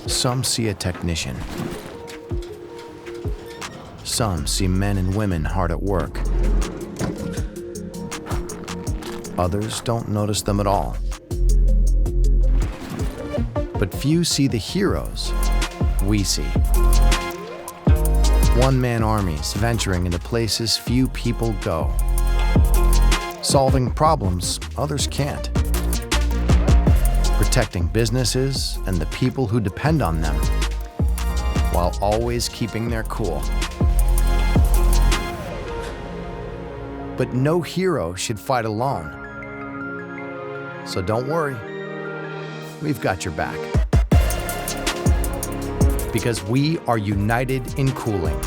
Some see a technician. Some see men and women hard at work. Others don't notice them at all. But few see the heroes we see. One-man armies venturing into places few people go. Solving problems others can't. Protecting businesses and the people who depend on them, while always keeping their cool. But no hero should fight alone. So don't worry, we've got your back. Because we are united in cooling.